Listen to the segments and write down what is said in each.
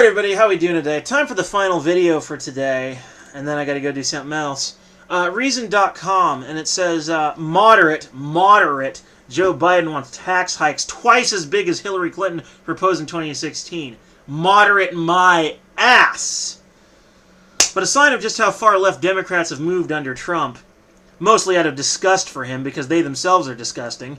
Alright everybody, how we doing today? Time for the final video for today, and then I gotta go do something else. Reason.com, and it says, moderate, Joe Biden wants tax hikes twice as big as Hillary Clinton proposed in 2016. Moderate my ass! But a sign of just how far left Democrats have moved under Trump, mostly out of disgust for him because they themselves are disgusting.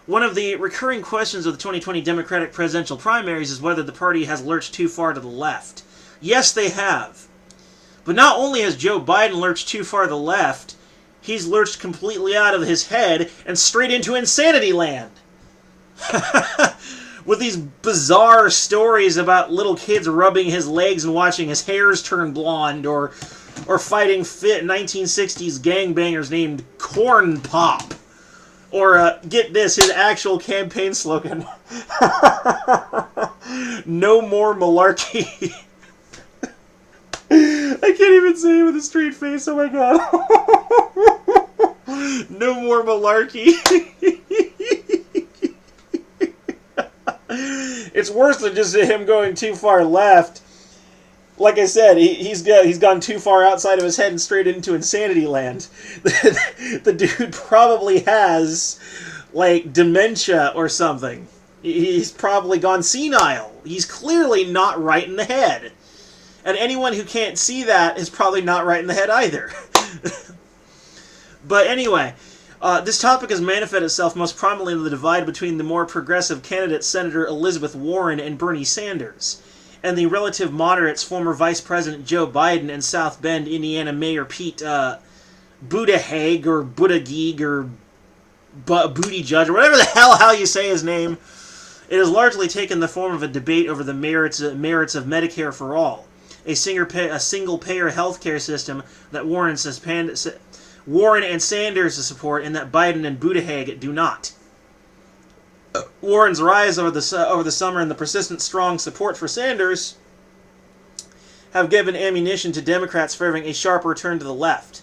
One of the recurring questions of the 2020 Democratic presidential primaries is whether the party has lurched too far to the left. Yes, they have. But not only has Joe Biden lurched too far to the left, he's lurched completely out of his head and straight into insanity land. With these bizarre stories about little kids rubbing his legs and watching his hairs turn blonde, or fighting fit 1960s gangbangers named Corn Pop. Or, get this, his actual campaign slogan. No more malarkey. I can't even say it with a straight face, oh my god. No more malarkey. It's worse than just him going too far left. Like I said, he's gone too far outside of his head and straight into insanity land. The dude probably has, like, dementia or something. He's probably gone senile. He's clearly not right in the head. And anyone who can't see that is probably not right in the head either. But anyway, this topic has manifested itself most prominently in the divide between the more progressive candidates, Senator Elizabeth Warren and Bernie Sanders, and the relative moderates, former Vice President Joe Biden and South Bend, Indiana Mayor Pete Buttigieg, or Buttigieg, or Buttigieg, or whatever the hell how you say his name. It has largely taken the form of a debate over the merits of Medicare for All, a single-payer healthcare system that Warren and Sanders support, and that Biden and Buttigieg do not. Warren's rise over the summer and the persistent strong support for Sanders have given ammunition to Democrats favoring a sharp return to the left.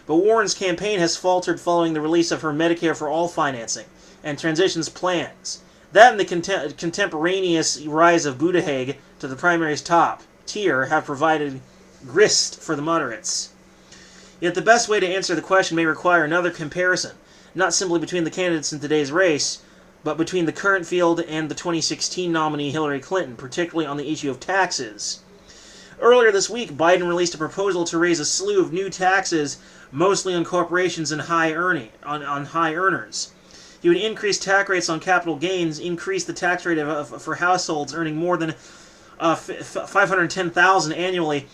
But Warren's campaign has faltered following the release of her Medicare for All financing and transitions plans. That and the contemporaneous rise of Buttigieg to the primary's top tier have provided grist for the moderates. Yet the best way to answer the question may require another comparison, not simply between the candidates in today's race, but between the current field and the 2016 nominee Hillary Clinton, particularly on the issue of taxes. Earlier this week, Biden released a proposal to raise a slew of new taxes, mostly on corporations and high earners. He would increase tax rates on capital gains, increase the tax rate for households earning more than $510,000 annually,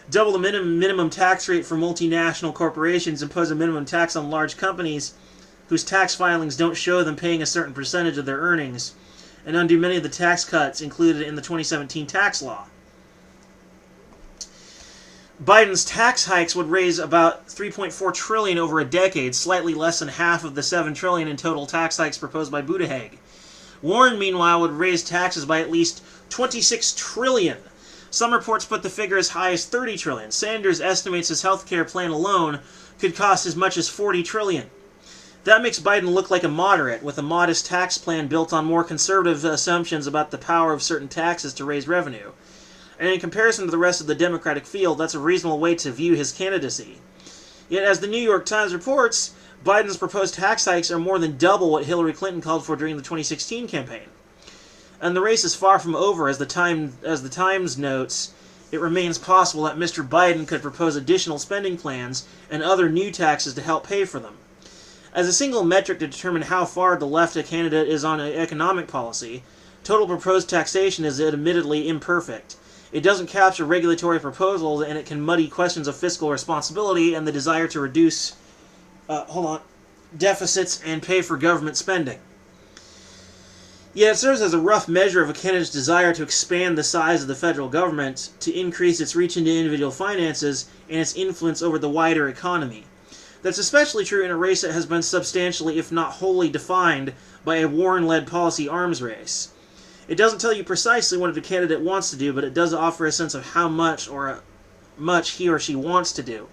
double the minimum tax rate for multinational corporations, impose a minimum tax on large companies whose tax filings don't show them paying a certain percentage of their earnings, and undo many of the tax cuts included in the 2017 tax law. Biden's tax hikes would raise about $3.4 trillion over a decade, slightly less than half of the $7 trillion in total tax hikes proposed by Buttigieg. Warren, meanwhile, would raise taxes by at least $26 trillion. Some reports put the figure as high as $30 trillion. Sanders estimates his health care plan alone could cost as much as $40 trillion. That makes Biden look like a moderate, with a modest tax plan built on more conservative assumptions about the power of certain taxes to raise revenue. And in comparison to the rest of the Democratic field, that's a reasonable way to view his candidacy. Yet, as the New York Times reports, Biden's proposed tax hikes are more than double what Hillary Clinton called for during the 2016 campaign. And the race is far from over, as the Times notes. It remains possible that Mr. Biden could propose additional spending plans and other new taxes to help pay for them. As a single metric to determine how far the left a candidate is on economic policy, total proposed taxation is admittedly imperfect. It doesn't capture regulatory proposals, and it can muddy questions of fiscal responsibility and the desire to reduce deficits and pay for government spending. Yet it serves as a rough measure of a candidate's desire to expand the size of the federal government, to increase its reach into individual finances, and its influence over the wider economy. That's especially true in a race that has been substantially, if not wholly, defined by a Warren-led policy arms race. It doesn't tell you precisely what a candidate wants to do, but it does offer a sense of how much he or she wants to do.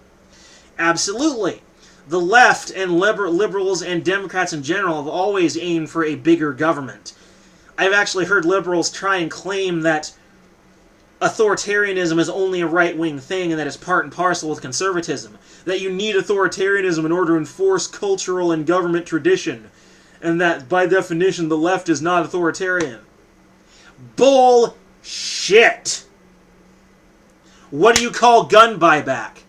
Absolutely. The left and liberals and Democrats in general have always aimed for a bigger government. I've actually heard liberals try and claim that authoritarianism is only a right-wing thing and that it's part and parcel with conservatism. That you need authoritarianism in order to enforce cultural and government tradition. And that, by definition, the left is not authoritarian. Bullshit! What do you call gun buyback?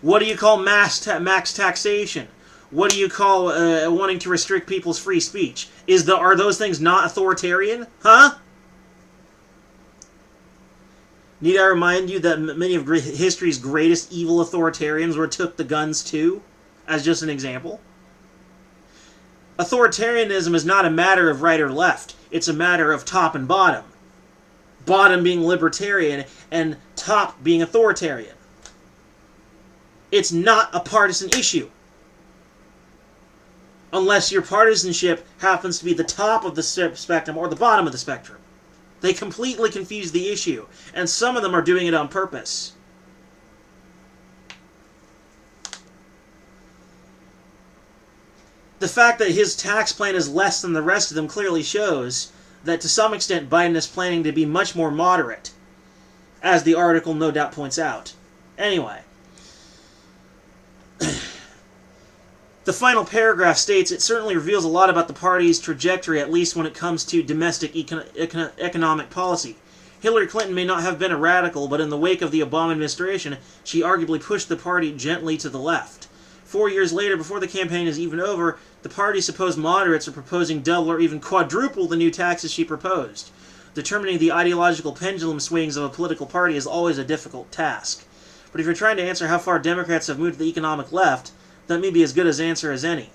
What do you call max taxation? What do you call wanting to restrict people's free speech? Are those things not authoritarian? Huh? Need I remind you that many of history's greatest evil authoritarians took the guns too? As just an example. Authoritarianism is not a matter of right or left. It's a matter of top and bottom. Bottom being libertarian and top being authoritarian. It's not a partisan issue. Unless your partisanship happens to be the top of the spectrum or the bottom of the spectrum. They completely confuse the issue, and some of them are doing it on purpose. The fact that his tax plan is less than the rest of them clearly shows that to some extent Biden is planning to be much more moderate, as the article no doubt points out. Anyway. The final paragraph states, it certainly reveals a lot about the party's trajectory, at least when it comes to domestic economic policy. Hillary Clinton may not have been a radical, but in the wake of the Obama administration, she arguably pushed the party gently to the left. 4 years later, before the campaign is even over, the party's supposed moderates are proposing double or even quadruple the new taxes she proposed. Determining the ideological pendulum swings of a political party is always a difficult task. But if you're trying to answer how far Democrats have moved to the economic left, that may be as good an answer as any.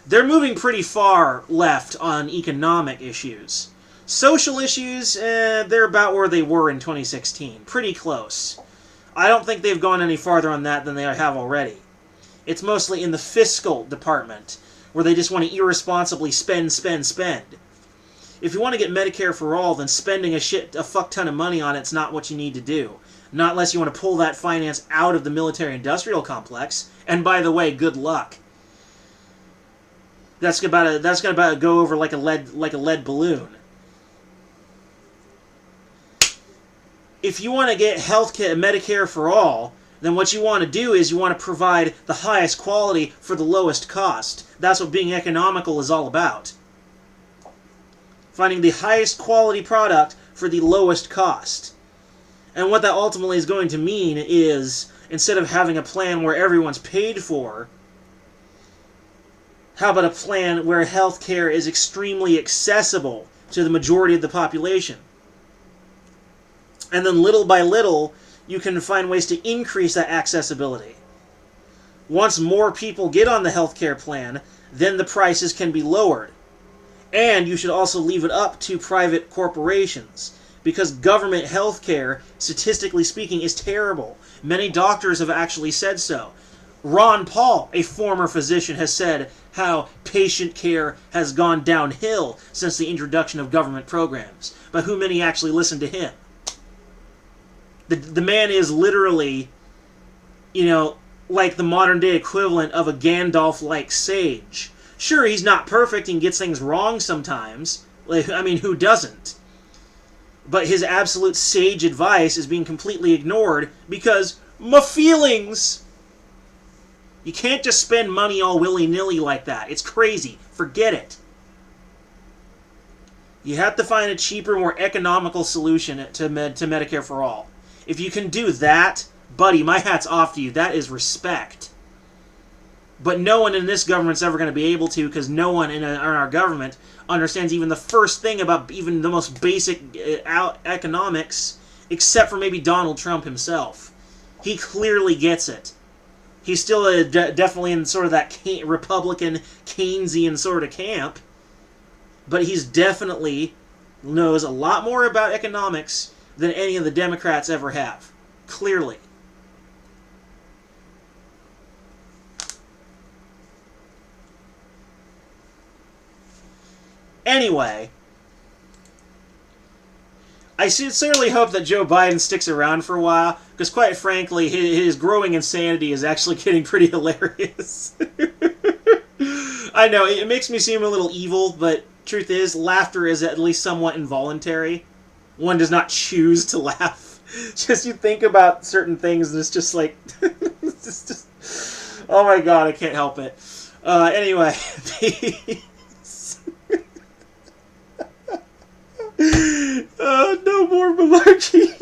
They're moving pretty far left on economic issues. Social issues, they're about where they were in 2016. Pretty close. I don't think they've gone any farther on that than they have already. It's mostly in the fiscal department, where they just want to irresponsibly spend. If you want to get Medicare for all, then spending a fuck ton of money on it's not what you need to do. Not unless you want to pull that finance out of the military-industrial complex. And by the way, good luck. That's gonna go over like a lead balloon. If you want to get healthcare, Medicare for all, then what you want to do is you want to provide the highest quality for the lowest cost. That's what being economical is all about. Finding the highest quality product for the lowest cost. And what that ultimately is going to mean is, instead of having a plan where everyone's paid for, how about a plan where healthcare is extremely accessible to the majority of the population? And then little by little, you can find ways to increase that accessibility. Once more people get on the healthcare plan, then the prices can be lowered. And you should also leave it up to private corporations. Because government healthcare, statistically speaking, is terrible. Many doctors have actually said so. Ron Paul, a former physician, has said how patient care has gone downhill since the introduction of government programs. But who many actually listen to him? The man is literally, like the modern day equivalent of a Gandalf-like sage. Sure, he's not perfect and gets things wrong sometimes. Who doesn't? But his absolute sage advice is being completely ignored because my feelings. You can't just spend money all willy-nilly like that. It's crazy. Forget it. You have to find a cheaper, more economical solution to Medicare for all. If you can do that, buddy, my hat's off to you. That is respect. But no one in this government's ever going to be able to, because no one in our government understands even the first thing about even the most basic economics, except for maybe Donald Trump himself. He clearly gets it. He's still definitely in sort of that Republican, Keynesian sort of camp, but he's definitely knows a lot more about economics than any of the Democrats ever have. Clearly. Anyway, I sincerely hope that Joe Biden sticks around for a while, because quite frankly, his growing insanity is actually getting pretty hilarious. I know, it makes me seem a little evil, but truth is, laughter is at least somewhat involuntary. one does not choose to laugh. Just you think about certain things and it's just like, it's just, oh my god, I can't help it. Anyway, no more malarkey.